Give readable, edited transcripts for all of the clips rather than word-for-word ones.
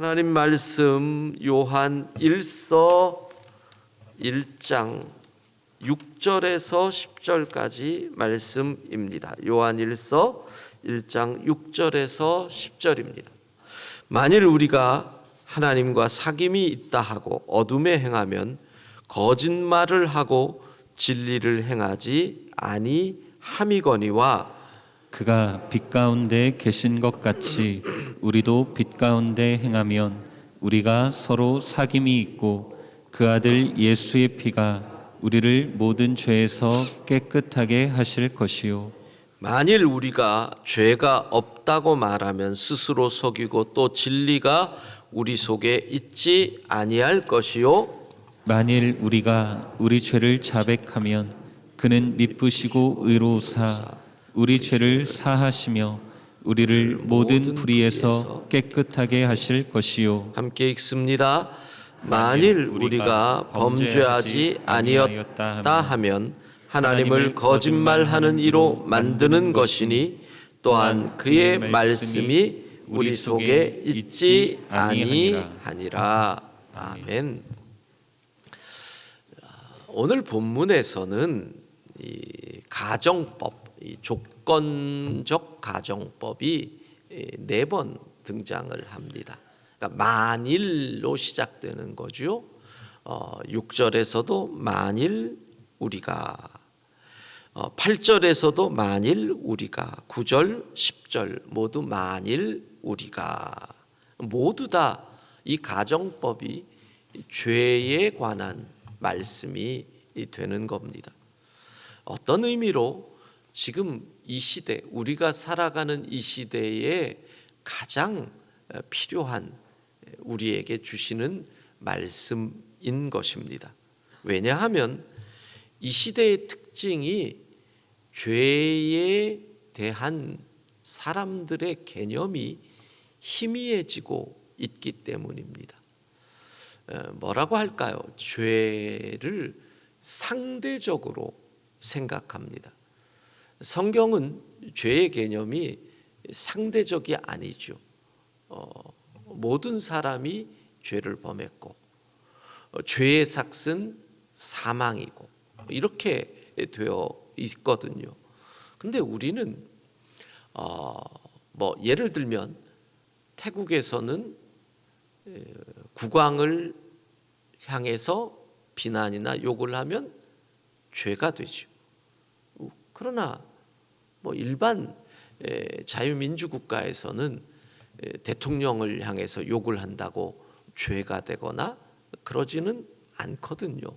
하나님 말씀 요한 1서 1장 6절에서 10절까지 말씀입니다. 요한 1서 1장 6절에서 10절입니다. 만일 우리가 하나님과 사귐이 있다 하고 어둠에 행하면 거짓말을 하고 진리를 행하지 아니함이거니와 그가 빛 가운데 계신 것 같이 우리도 빛 가운데 행하면 우리가 서로 사귐이 있고 그 아들 예수의 피가 우리를 모든 죄에서 깨끗하게 하실 것이요. 만일 우리가 죄가 없다고 말하면 스스로 속이고 또 진리가 우리 속에 있지 아니할 것이요. 만일 우리가 우리 죄를 자백하면 그는 미쁘시고 의로우사 우리 죄를 사하시며 우리를 모든 불의에서 깨끗하게 하실 것이요. 함께 읽습니다. 만일 우리가 범죄하지 아니었다 하면 하나님을 거짓말하는 이로 만드는 것이니 또한 그의 말씀이 우리 속에 있지 아니하니라. 아멘. 오늘 본문에서는 이 가정법, 이 조건적 가정법이 4번 등장을 합니다. 그러니까 만일로 시작되는 거죠. 6절에서도 만일 우리가, 8절에서도 만일 우리가, 9절, 10절 모두 만일 우리가, 모두 다 이 가정법이 죄에 관한 말씀이 되는 겁니다. 어떤 의미로 지금 이 시대, 우리가 살아가는 이 시대에 가장 필요한 우리에게 주시는 말씀인 것입니다. 왜냐하면 이 시대의 특징이 죄에 대한 사람들의 개념이 희미해지고 있기 때문입니다. 뭐라고 할까요? 죄를 상대적으로 생각합니다. 성경은 죄의 개념이 상대적이 아니죠. 모든 사람이 죄를 범했고 죄의 삭은 사망이고 이렇게 되어 있거든요. 근데 우리는 예를 들면 태국에서는 국왕을 향해서 비난이나 욕을 하면 죄가 되죠. 그러나 일반 자유민주 국가에서는 대통령을 향해서 욕을 한다고 죄가 되거나 그러지는 않거든요.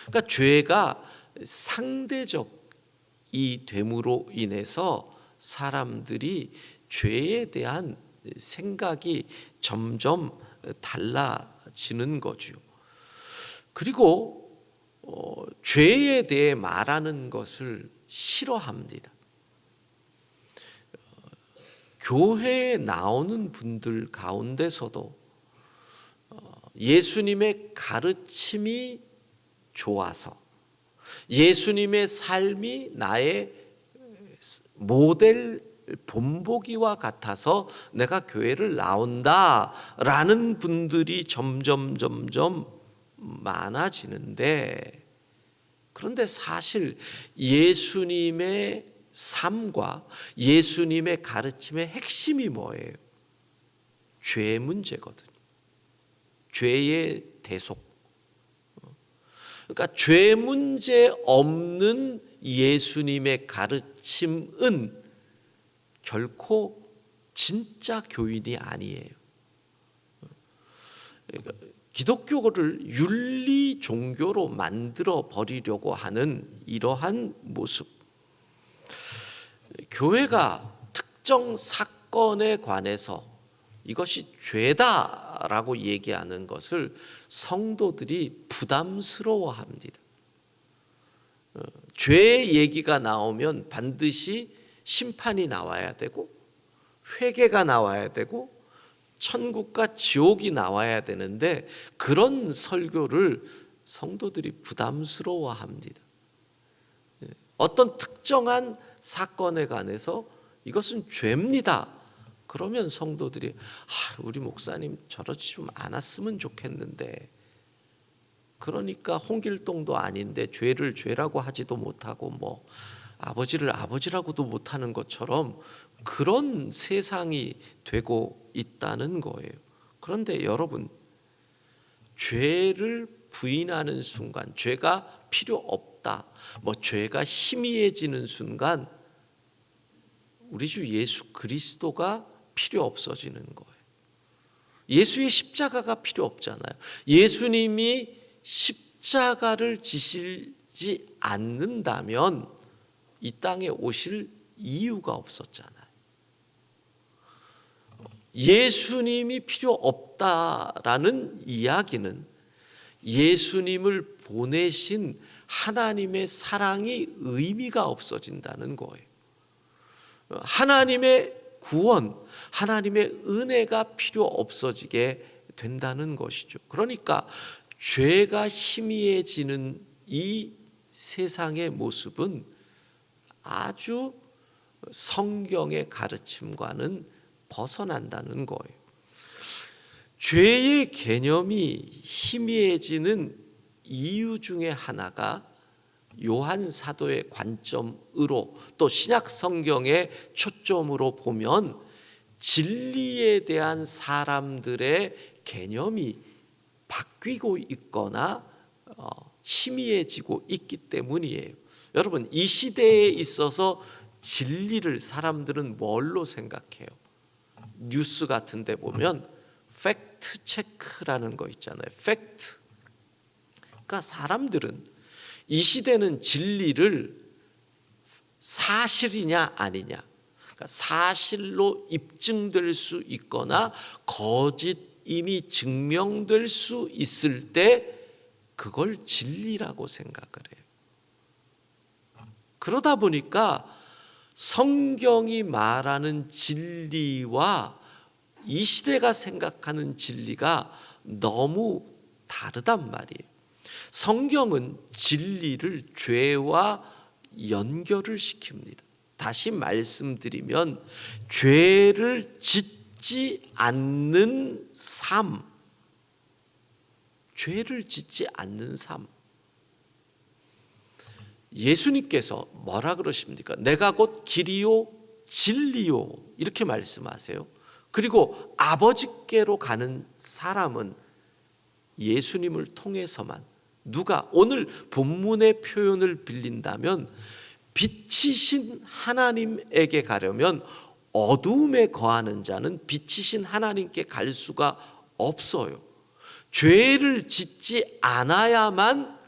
그러니까 죄가 상대적이 됨으로 인해서 사람들이 죄에 대한 생각이 점점 달라지는 거죠. 그리고 죄에 대해 말하는 것을 싫어합니다. 교회에 나오는 분들 가운데서도 예수님의 가르침이 좋아서 예수님의 삶이 나의 모델 본보기와 같아서 내가 교회를 나온다라는 분들이 점점 많아지는데, 그런데 사실 예수님의 삶과 예수님의 가르침의 핵심이 뭐예요? 죄 문제거든요. 죄의 대속. 그러니까 죄 문제 없는 예수님의 가르침은 결코 진짜 교인이 아니에요. 그러니까 기독교를 윤리 종교로 만들어 버리려고 하는 이러한 모습. 교회가 특정 사건에 관해서 이것이 죄다라고 얘기하는 것을 성도들이 부담스러워합니다. 죄 얘기가 나오면 반드시 심판이 나와야 되고 회개가 나와야 되고 천국과 지옥이 나와야 되는데 그런 설교를 성도들이 부담스러워합니다. 어떤 특정한 사건에 관해서 이것은 죄입니다. 그러면 성도들이 우리 목사님 저러지 좀 않았으면 좋겠는데, 그러니까 홍길동도 아닌데 죄를 죄라고 하지도 못하고 뭐 아버지를 아버지라고도 못하는 것처럼 그런 세상이 되고 있다는 거예요. 그런데 여러분, 죄를 부인하는 순간, 죄가 필요 없다, 뭐 죄가 희미해지는 순간 우리 주 예수 그리스도가 필요 없어지는 거예요. 예수의 십자가가 필요 없잖아요. 예수님이 십자가를 지시지 않는다면 이 땅에 오실 이유가 없었잖아요. 예수님이 필요 없다라는 이야기는 예수님을 보내신 하나님의 사랑이 의미가 없어진다는 거예요. 하나님의 구원, 하나님의 은혜가 필요 없어지게 된다는 것이죠. 그러니까 죄가 희미해지는 이 세상의 모습은 아주 성경의 가르침과는 벗어난다는 거예요. 죄의 개념이 희미해지는 이유 중에 하나가 요한 사도의 관점으로 또 신약 성경의 초점으로 보면 진리에 대한 사람들의 개념이 바뀌고 있거나 희미해지고 있기 때문이에요. 여러분, 이 시대에 있어서 진리를 사람들은 뭘로 생각해요? 뉴스 같은 데 보면 팩트 체크라는 거 있잖아요. 팩트. 그러니까 사람들은 이 시대는 진리를 사실이냐 아니냐, 그러니까 사실로 입증될 수 있거나 거짓임이 증명될 수 있을 때 그걸 진리라고 생각을 해요. 그러다 보니까 성경이 말하는 진리와 이 시대가 생각하는 진리가 너무 다르단 말이에요. 성경은 진리를 죄와 연결을 시킵니다. 다시 말씀드리면 죄를 짓지 않는 삶, 죄를 짓지 않는 삶. 예수님께서 뭐라 그러십니까? 내가 곧 길이요 진리요 이렇게 말씀하세요. 그리고 아버지께로 가는 사람은 예수님을 통해서만, 누가 오늘 본문의 표현을 빌린다면 빛이신 하나님에게 가려면 어두움에 거하는 자는 빛이신 하나님께 갈 수가 없어요. 죄를 짓지 않아야만,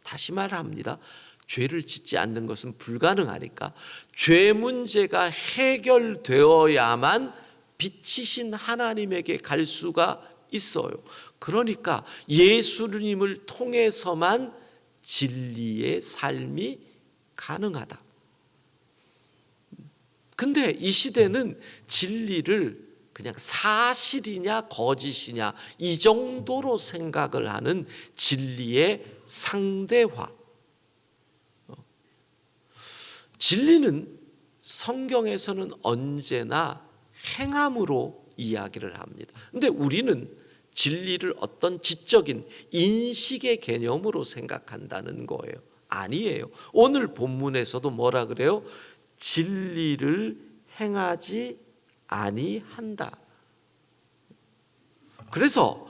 다시 말합니다, 죄를 짓지 않는 것은 불가능하니까 죄 문제가 해결되어야만 빛이신 하나님에게 갈 수가 있어요. 그러니까 예수님을 통해서만 진리의 삶이 가능하다. 근데 이 시대는 진리를 그냥 사실이냐 거짓이냐 이 정도로 생각을 하는 진리의 상대화. 진리는 성경에서는 언제나 행함으로 이야기를 합니다. 근데 우리는 진리를 어떤 지적인 인식의 개념으로 생각한다는 거예요. 아니에요. 오늘 본문에서도 뭐라 그래요? 진리를 행하지 아니한다. 그래서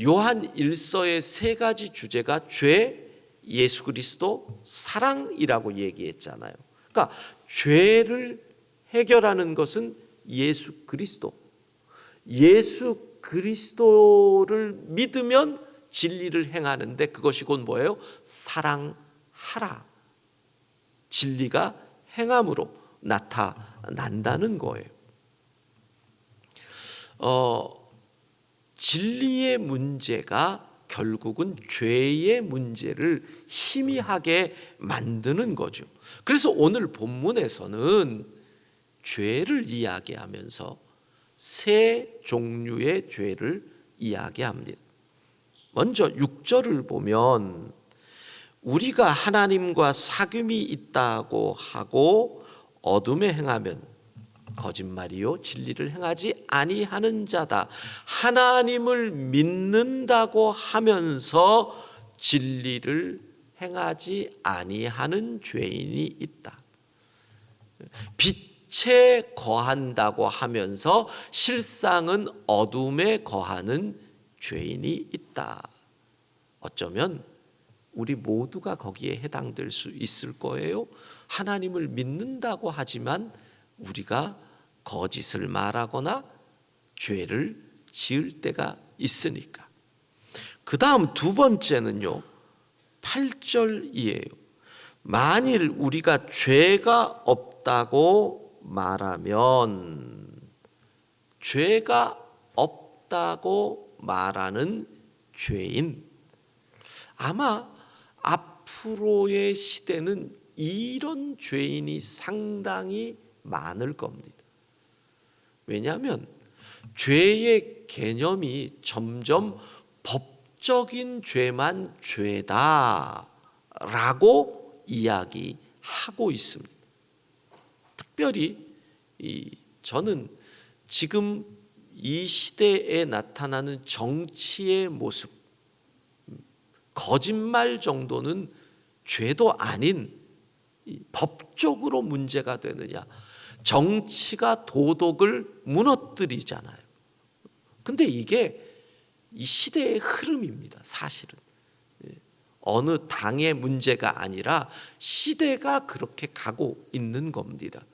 요한 1서의 세 가지 주제가 죄, 예수 그리스도, 사랑이라고 얘기했잖아요. 그러니까 죄를 해결하는 것은 예수 그리스도. 예수 그리스도를 믿으면 진리를 행하는데 그것이 곧 뭐예요? 사랑하라. 진리가 행함으로 나타난다는 거예요. 진리의 문제가 결국은 죄의 문제를 희미하게 만드는 거죠. 그래서 오늘 본문에서는 죄를 이야기하면서 세 종류의 죄를 이야기합니다. 먼저 6절을 보면 우리가 하나님과 사귐이 있다고 하고 어둠에 행하면 거짓말이요 진리를 행하지 아니하는 자다. 하나님을 믿는다고 하면서 진리를 행하지 아니하는 죄인이 있다. 빛에 거한다고 하면서 실상은 어둠에 거하는 죄인이 있다. 어쩌면 우리 모두가 거기에 해당될 수 있을 거예요. 하나님을 믿는다고 하지만 우리가 거짓을 말하거나 죄를 지을 때가 있으니까. 그 다음 두 번째는요, 8절이에요. 만일 우리가 죄가 없다고 말하면, 죄가 없다고 말하는 죄인, 아마 앞으로의 시대는 이런 죄인이 상당히 많을 겁니다. 왜냐하면 죄의 개념이 점점 법적인 죄만 죄다라고 이야기하고 있습니다. 특별히 저는 지금 이 시대에 나타나는 정치의 모습, 거짓말 정도는 죄도 아닌 법적으로 문제가 되느냐, 정치가 도덕을 무너뜨리잖아요. 근데 이게 이 시대의 흐름입니다. 사실은 어느 당의 문제가 아니라 시대가 그렇게 가고 있는 겁니다.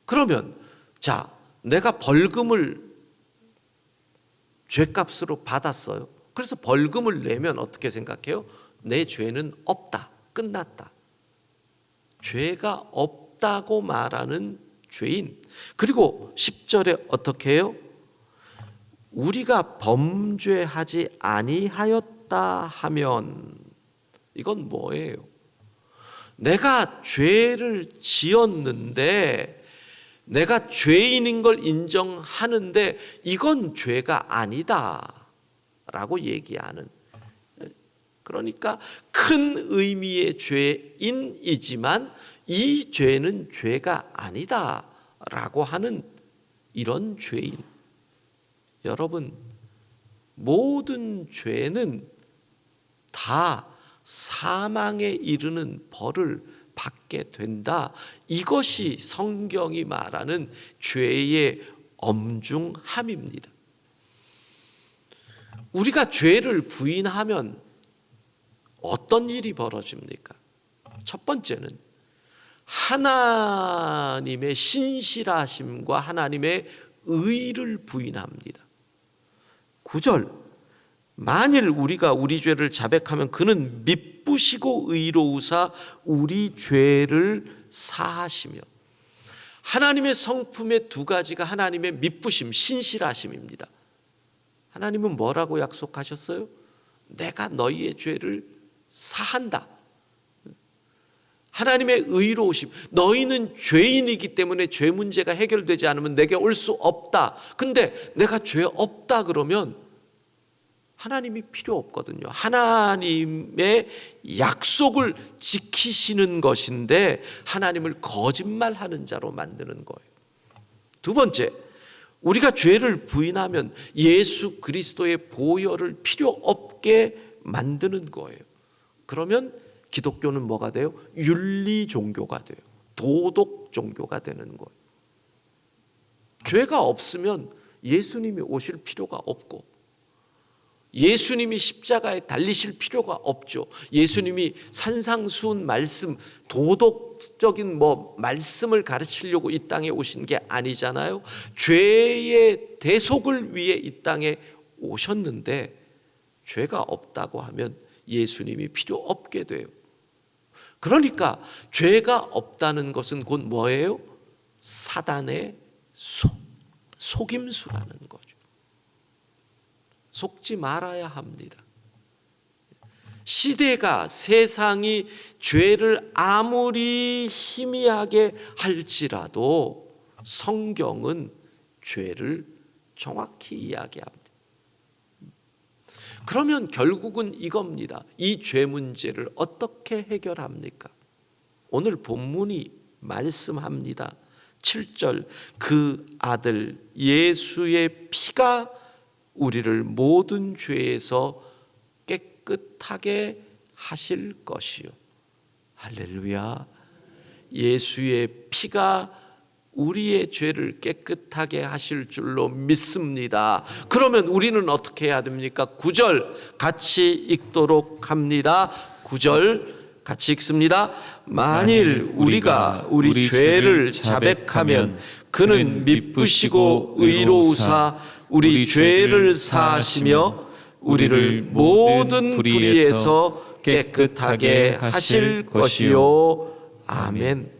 그러면 자, 내가 벌금을 죄값으로 받았어요. 그래서 벌금을 내면 어떻게 생각해요? 내 죄는 없다, 끝났다. 죄가 없다고 말하는 죄인. 그리고 10절에 어떻게 해요? 우리가 범죄하지 아니하였다 하면, 이건 뭐예요? 내가 죄를 지었는데, 내가 죄인인 걸 인정하는데 이건 죄가 아니다 라고 얘기하는, 그러니까 큰 의미의 죄인이지만 이 죄는 죄가 아니다 라고 하는 이런 죄인. 여러분, 모든 죄는 다 사망에 이르는 벌을 받게 된다. 이것이 성경이 말하는 죄의 엄중함입니다. 우리가 죄를 부인하면 어떤 일이 벌어집니까? 첫 번째는 하나님의 신실하심과 하나님의 의를 부인합니다. 9절, 만일 우리가 우리 죄를 자백하면 그는 미쁘시고 의로우사 우리 죄를 사하시며. 하나님의 성품의 두 가지가 하나님의 미쁘심, 신실하심입니다. 하나님은 뭐라고 약속하셨어요? 내가 너희의 죄를 사한다. 하나님의 의로우심, 너희는 죄인이기 때문에 죄 문제가 해결되지 않으면 내게 올 수 없다. 근데 내가 죄 없다 그러면 하나님이 필요 없거든요. 하나님의 약속을 지키시는 것인데 하나님을 거짓말하는 자로 만드는 거예요. 두 번째, 우리가 죄를 부인하면 예수 그리스도의 보혈을 필요 없게 만드는 거예요. 그러면 기독교는 뭐가 돼요? 윤리 종교가 돼요. 도덕 종교가 되는 거예요. 죄가 없으면 예수님이 오실 필요가 없고, 예수님이 십자가에 달리실 필요가 없죠. 예수님이 산상수훈 말씀, 도덕적인 말씀을 가르치려고 이 땅에 오신 게 아니잖아요. 죄의 대속을 위해 이 땅에 오셨는데 죄가 없다고 하면 예수님이 필요 없게 돼요. 그러니까 죄가 없다는 것은 곧 뭐예요? 사단의 속임수라는 거죠. 속지 말아야 합니다. 시대가, 세상이 죄를 아무리 희미하게 할지라도 성경은 죄를 정확히 이야기합니다. 그러면 결국은 이겁니다. 이 죄 문제를 어떻게 해결합니까? 오늘 본문이 말씀합니다. 7절 그 아들 예수의 피가 우리를 모든 죄에서 깨끗하게 하실 것이요. 할렐루야. 예수의 피가 우리의 죄를 깨끗하게 하실 줄로 믿습니다. 그러면 우리는 어떻게 해야 됩니까? 9절 같이 읽도록 합니다. 9절 같이 읽습니다. 만일 우리가 우리 죄를 자백하면 그는 미쁘시고 의로우사 우리 죄를 사하시며 우리를 모든 불의에서 깨끗하게 하실 것이요. 아멘.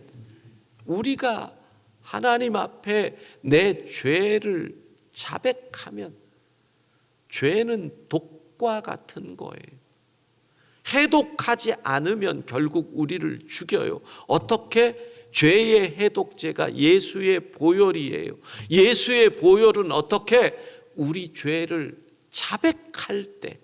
우리가 하나님 앞에 내 죄를 자백하면, 죄는 독과 같은 거예요. 해독하지 않으면 결국 우리를 죽여요. 어떻게? 죄의 해독제가 예수의 보혈이에요. 예수의 보혈은 어떻게? 우리 죄를 자백할 때,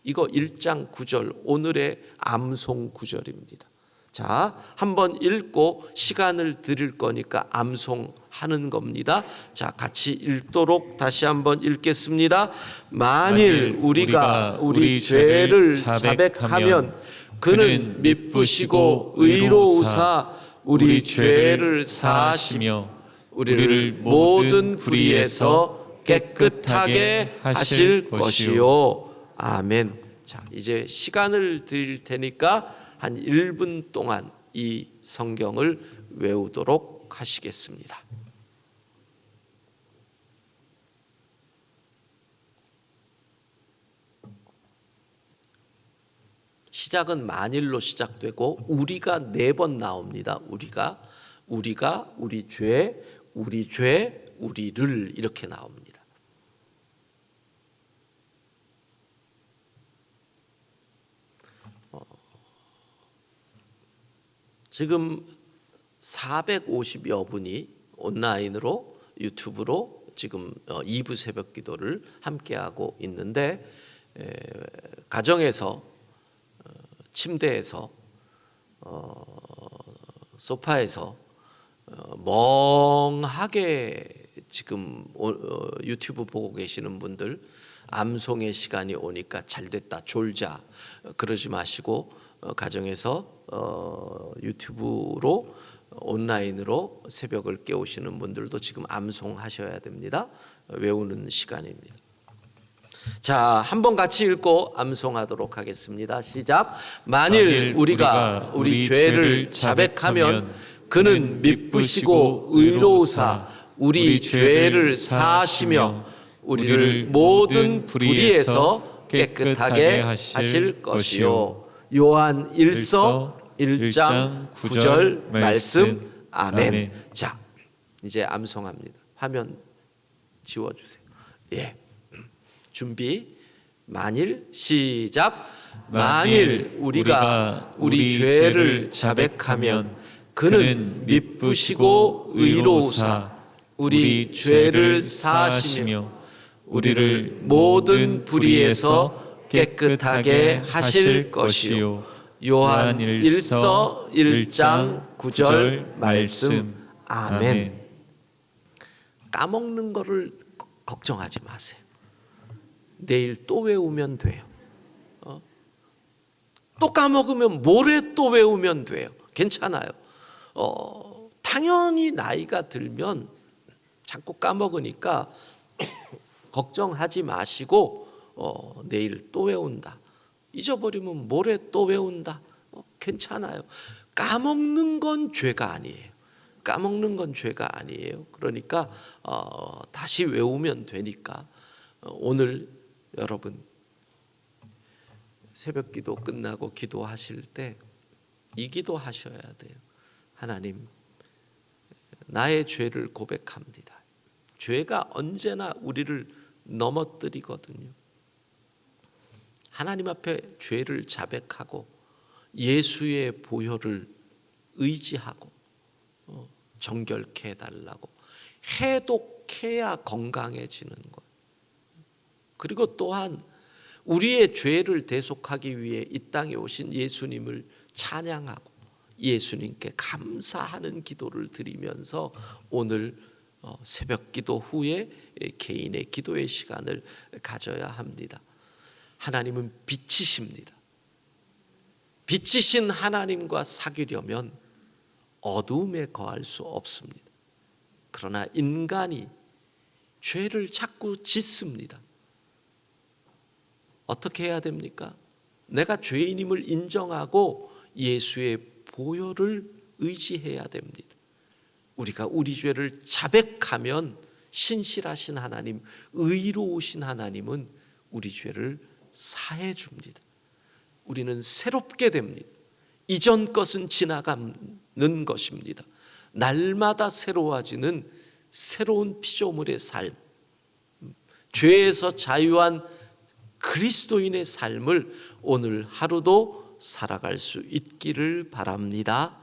이거 1장 9절 오늘의 암송 9절입니다. 자, 한번 읽고 시간을 드릴 거니까 암송하는 겁니다. 자, 같이 읽도록 다시 한번 읽겠습니다. 만일 우리가 우리 죄를 자백하면 그는 미쁘시고 의로우사 우리 죄를 사하시며 우리를 모든 불의에서 깨끗하게 하실 것이요. 아멘. 자, 이제 시간을 드릴 테니까 한 1분 동안 이 성경을 외우도록 하시겠습니다. 시작은 만일로 시작되고 우리가 4번 나옵니다. 우리가, 우리 죄, 우리를 이렇게 나옵니다. 지금 450여 분이 온라인으로 유튜브로 지금 2부 새벽 기도를 함께하고 있는데, 가정에서 침대에서 소파에서 멍하게 지금 유튜브 보고 계시는 분들, 암송의 시간이 오니까 잘됐다 졸자 그러지 마시고 가정에서 유튜브로 온라인으로 새벽을 깨우시는 분들도 지금 암송하셔야 됩니다. 외우는 시간입니다. 자, 한번 같이 읽고 암송하도록 하겠습니다. 시작. 만일 우리가 우리 죄를 자백하면 그는 미쁘시고 의로우사 우리 죄를 사하시며 우리를 모든 불의에서 깨끗하게 하실 것이요. 요한 1서 1장 9절 말씀. 아멘. 자, 이제 암송합니다. 화면 지워주세요. 예. 준비. 만일 시작. 만일 우리가 우리 죄를 자백하면 그는 미쁘시고 의로우사 우리 죄를 사하시며 우리를 모든 불의에서 깨끗하게 하실 것이요. 요한 1서 1장 9절 말씀. 아멘. 까먹는 거를 걱정하지 마세요. 내일 또 외우면 돼요. 또 까먹으면 모레 또 외우면 돼요. 괜찮아요. 당연히 나이가 들면 자꾸 까먹으니까 걱정하지 마시고 내일 또 외운다. 잊어버리면 모레 또 외운다. 괜찮아요. 까먹는 건 죄가 아니에요. 까먹는 건 죄가 아니에요. 그러니까 다시 외우면 되니까 오늘 여러분 새벽 기도 끝나고 기도하실 때 이 기도 하셔야 돼요. 하나님, 나의 죄를 고백합니다. 죄가 언제나 우리를 넘어뜨리거든요. 하나님 앞에 죄를 자백하고 예수의 보혈을 의지하고 정결케 해달라고 해독해야 건강해지는 것. 그리고 또한 우리의 죄를 대속하기 위해 이 땅에 오신 예수님을 찬양하고 예수님께 감사하는 기도를 드리면서 오늘 새벽 기도 후에 개인의 기도의 시간을 가져야 합니다. 하나님은 빛이십니다. 빛이신 하나님과 사귀려면 어두움에 거할 수 없습니다. 그러나 인간이 죄를 자꾸 짓습니다. 어떻게 해야 됩니까? 내가 죄인임을 인정하고 예수의 보혈을 의지해야 됩니다. 우리가 우리 죄를 자백하면 신실하신 하나님, 의로우신 하나님은 우리 죄를 사해 줍니다. 우리는 새롭게 됩니다. 이전 것은 지나가는 것입니다. 날마다 새로워지는 새로운 피조물의 삶, 죄에서 자유한 그리스도인의 삶을 오늘 하루도 살아갈 수 있기를 바랍니다.